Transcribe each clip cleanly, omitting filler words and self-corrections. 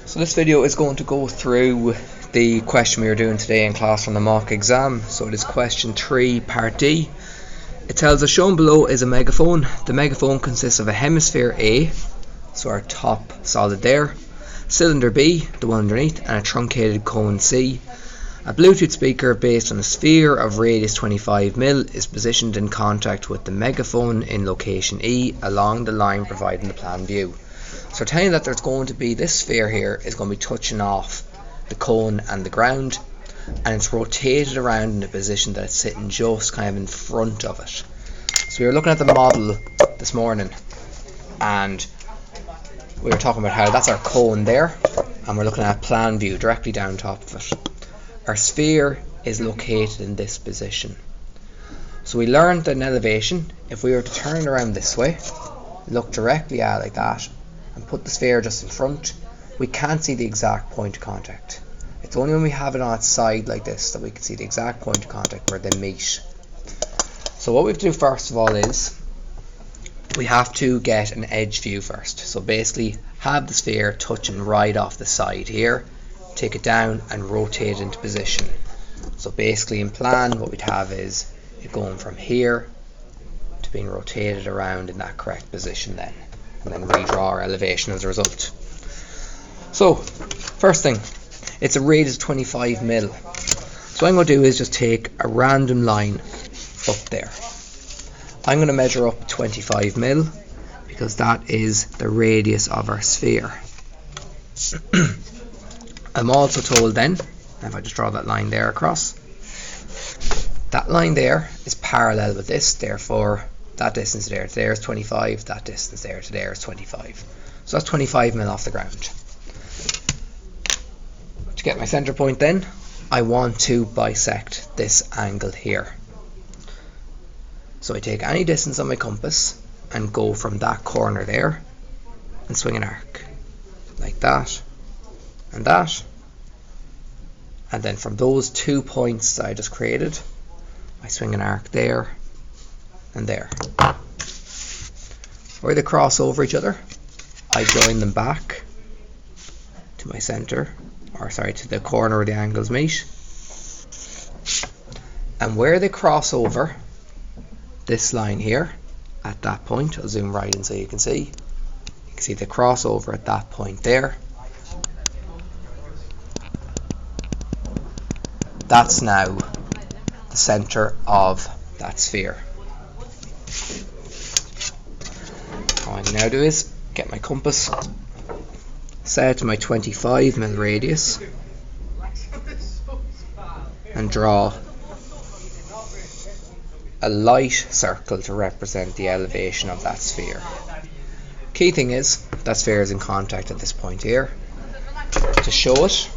So this video is going to go through the question we were doing today in class from the mock exam. So it is question 3 part D. It tells us shown below is a megaphone. The megaphone consists of a hemisphere A, so our top solid there, cylinder B, the one underneath, and a truncated cone C. A Bluetooth speaker based on a sphere of radius 25mm is positioned in contact with the megaphone in location E along the line provided in the plan view. So telling you that there's going to be this sphere here is going to be touching off the cone and the ground, and it's rotated around in a position that it's sitting just kind of in front of it. So we were looking at the model this morning and we were talking about how that's our cone there, and we're looking at plan view directly down top of it. Our sphere is located in this position. So we learned that in elevation, if we were to turn it around this way, look directly at it like that, and put the sphere just in front, we can't see the exact point of contact. It's only when we have it on its side like this that we can see the exact point of contact where they meet. So what we have to do first of all is we have to get an edge view first. So basically have the sphere touching right off the side here, take it down and rotate it into position. So basically in plan what we'd have is it going from here to being rotated around in that correct position then, and then redraw our elevation as a result. So first thing, it's a radius 25mm. So what I'm going to do is just take a random line up there. I'm going to measure up 25mm because that is the radius of our sphere. I'm also told then, if I just draw that line there across, that line there is parallel with this, therefore that distance there to there is 25, that distance there to there is 25. So that's 25mm off the ground. To get my center point then, I want to bisect this angle here. So I take any distance on my compass and go from that corner there and swing an arc like that and that, and then from those 2 points that I just created I swing an arc there and there. Where they cross over each other I join them back to my center, or sorry, to the corner where the angles meet, and where they cross over this line here at that point, I'll zoom right in so you can see the crossover at that point there. That's now the center of that sphere. All I can now do is get my compass, set to my 25mm radius, and draw a light circle to represent the elevation of that sphere. Key thing is that sphere is in contact at this point here. To show it,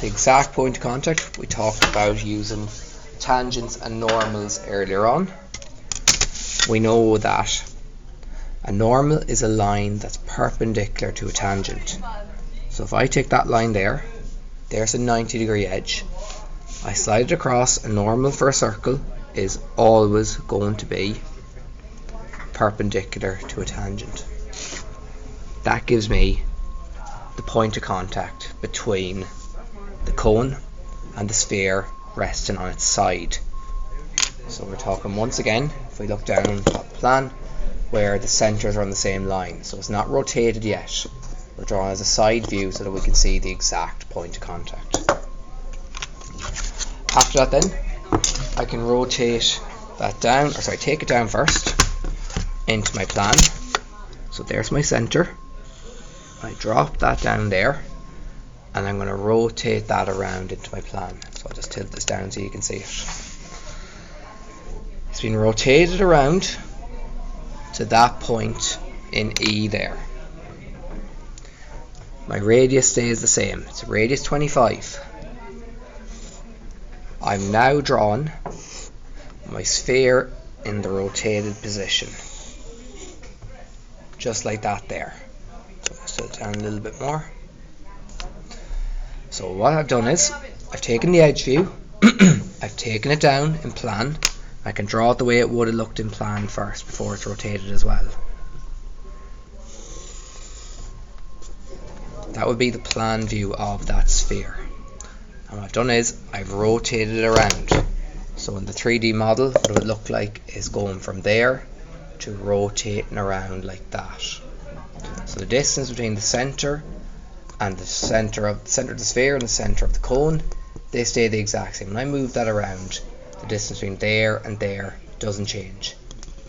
the exact point of contact, we talked about using tangents and normals earlier on. We know that a normal is a line that's perpendicular to a tangent. So if I take that line there, there's a 90-degree edge. I slide it across. A normal for a circle is always going to be perpendicular to a tangent. That gives me the point of contact between the cone and the sphere resting on its side. So we're talking once again, if we look down at the plan, where the centers are on the same line. So it's not rotated yet. We're drawing as a side view so that we can see the exact point of contact. After that then, I can rotate that down, or sorry, take it down first into my plan. So there's my center. I drop that down there, and I'm going to rotate that around into my plan. So I'll just tilt this down so you can see it. It's been rotated around to that point in E there. My radius stays the same. It's radius 25. I'm now drawn my sphere in the rotated position. Just like that there. So I'll tilt down a little bit more. So what I've done is I've taken the edge view, I've taken it down in plan. I can draw it the way it would have looked in plan first before it's rotated as well. That would be the plan view of that sphere. And what I've done is I've rotated it around. So in the 3D model, what it would look like is going from there to rotating around like that. So the distance between the center and the center of the sphere and the center of the cone, they stay the exact same. When I move that around, the distance between there and there doesn't change.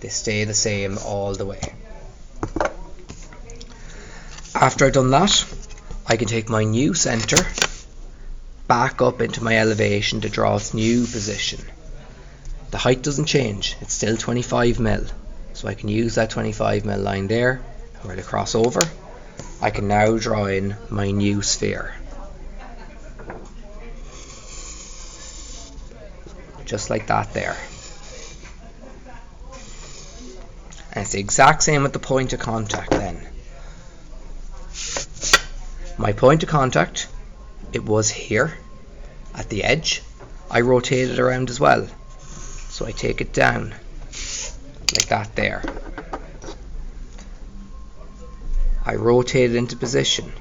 They stay the same all the way. After I've done that, I can take my new center back up into my elevation to draw its new position. The height doesn't change, it's still 25mm. So I can use that 25mm line there, where to cross over. I can now draw in my new sphere. Just like that there. And it's the exact same with the point of contact then. My point of contact, it was here at the edge. I rotate it around as well. So I take it down like that there. I rotate it into position.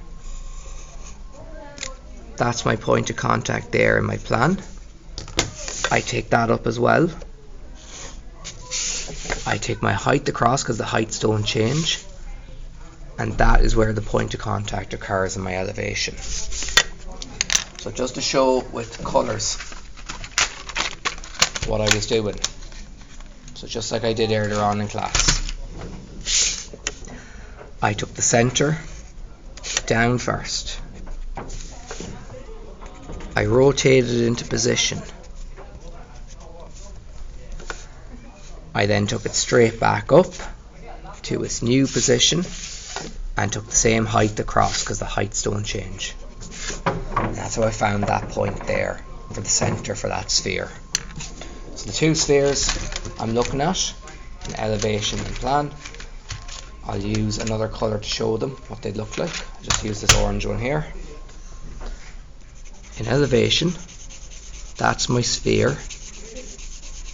That's my point of contact there in my plan. I take that up as well. I take my height across because the heights don't change. And that is where the point of contact occurs in my elevation. So just to show with colours what I was doing. So just like I did earlier on in class. I took the center down first. I rotated it into position. I then took it straight back up to its new position and took the same height across because the heights don't change. And that's how I found that point there for the center for that sphere. So the two spheres I'm looking at in elevation and plan. I'll use another colour to show them what they look like. I'll just use this orange one here. In elevation, that's my sphere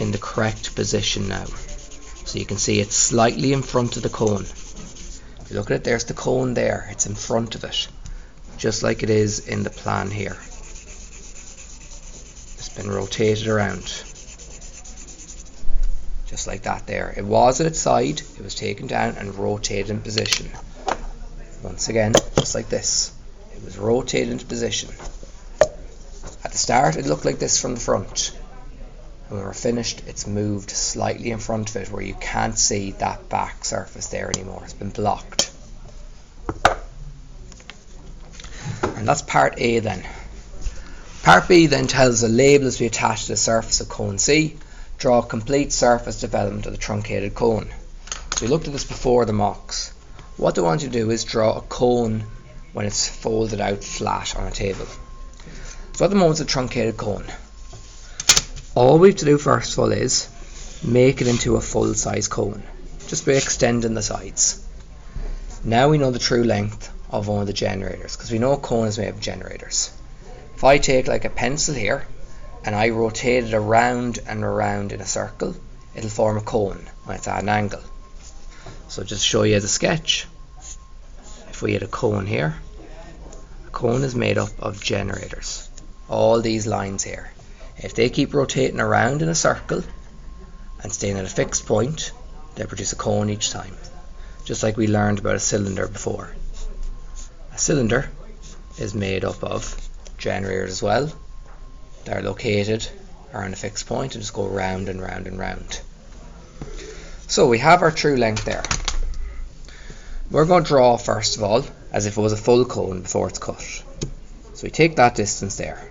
in the correct position now. So you can see it's slightly in front of the cone. If you look at it, there's the cone there. It's in front of it, just like it is in the plan here. It's been rotated around. Just like that there. It was at its side, it was taken down and rotated in position. Once again, just like this. It was rotated into position. At the start, it looked like this from the front. And when we're finished, it's moved slightly in front of it where you can't see that back surface there anymore. It's been blocked. And that's part A then. Part B then tells the label is to be attached to the surface of cone C. Draw a complete surface development of the truncated cone. So we looked at this before the mocks. What they want you to do is draw a cone when it's folded out flat on a table. So at the moment it's a truncated cone. All we have to do first of all is make it into a full size cone, just by extending the sides. Now we know the true length of one of the generators, because we know a cone is made of generators. If I take like a pencil here and I rotate it around and around in a circle, it'll form a cone when it's at an angle. So just to show you as a sketch, if we had a cone here, a cone is made up of generators. All these lines here. If they keep rotating around in a circle and staying at a fixed point, they produce a cone each time. Just like we learned about a cylinder before. A cylinder is made up of generators as well. They're located around a fixed point and just go round and round and round. So we have our true length there. We're going to draw first of all as if it was a full cone before it's cut. So we take that distance there.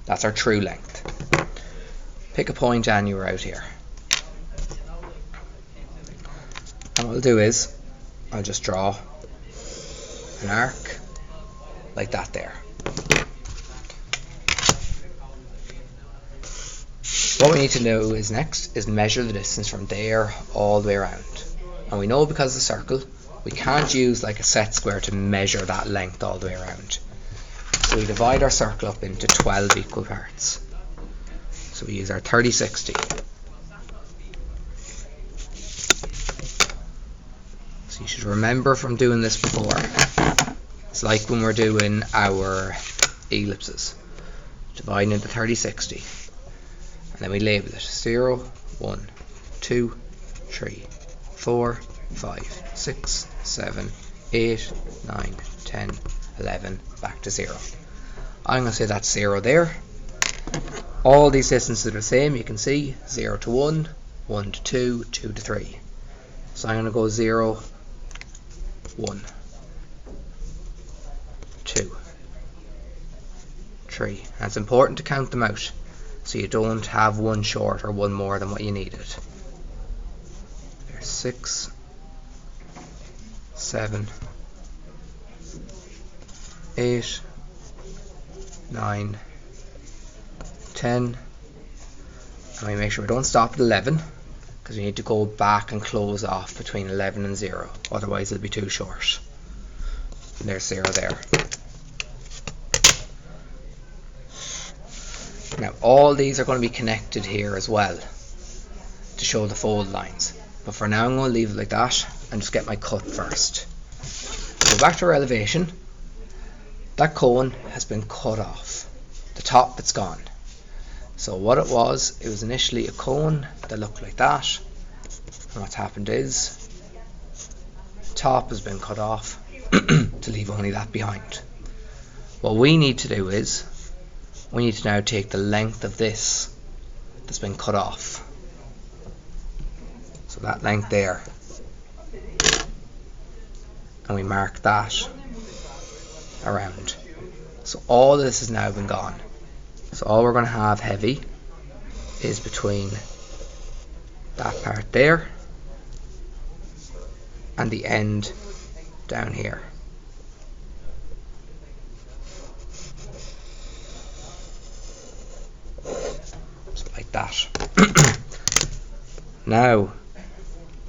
That's our true length. Pick a point anywhere out here. And what I'll do is I'll just draw an arc like that there. What we need to do is next is measure the distance from there all the way around. And we know because of the circle we can't use like a set square to measure that length all the way around. So we divide our circle up into 12 equal parts. So we use our 30/60. So you should remember from doing this before It's like when we're doing our ellipses, dividing into 30/60, and then we label it 0, 1, 2, 3, 4, 5, 6, 7, 8, 9, 10, 11, back to 0. I'm going to say that's 0 there. All these distances are the same. You can see 0 to 1, 1 to 2, 2 to 3. So I'm going to go 0, 1, 2, 3. And it's important to count them out so you don't have one short or one more than what you needed. There's 6, 7, 8, 9, 10, and we make sure we don't stop at 11 because we need to go back and close off between 11 and 0, otherwise it'll be too short. And there's 0 there. Now all these are going to be connected here as well to show the fold lines, but for now I'm going to leave it like that and just get my cut first. Go back to our elevation. That cone has been cut off. The top bit's gone. So what it was initially a cone that looked like that, and what's happened is top has been cut off to leave only that behind. What we need to do is we need to now take the length of this that's been cut off, so that length there, and we mark that around. So all this has now been gone. So all we're going to have heavy is between that part there and the end down here. So like that. Now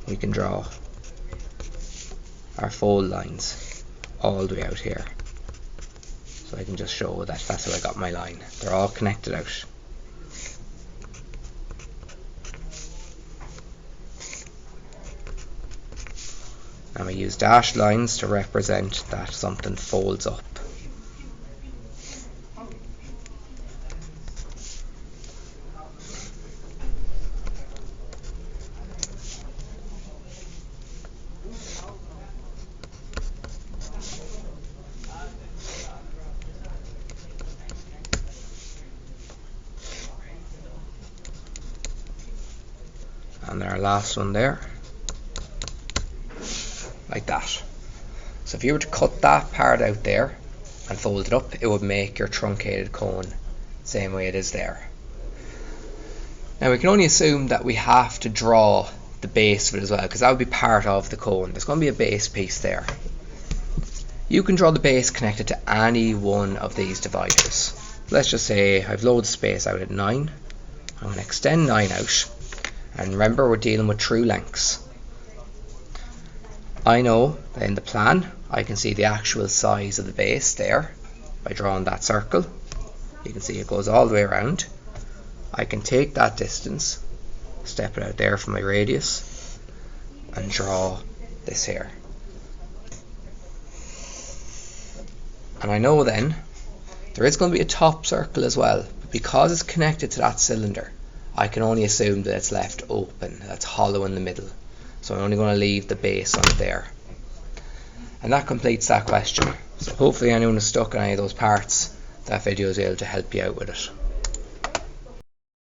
we can draw our fold lines all the way out here. So I can just show that that's how I got my line. They're all connected out. And we use dashed lines to represent that something folds up. And our last one there, like that. So if you were to cut that part out there and fold it up, it would make your truncated cone same way it is there. Now we can only assume that we have to draw the base of it as well, because that would be part of the cone. There's going to be a base piece there. You can draw the base connected to any one of these dividers. Let's just say I've loads of space out at 9. I'm going to extend 9 out. And remember, we're dealing with true lengths. I know that in the plan I can see the actual size of the base there by drawing that circle. You can see it goes all the way around. I can take that distance, step it out there from my radius, and draw this here. And I know then there is going to be a top circle as well, but because it's connected to that cylinder, I can only assume that it's left open, that's hollow in the middle. So I'm only going to leave the base on it there. And that completes that question. So hopefully anyone who's stuck on any of those parts, that video is able to help you out with it.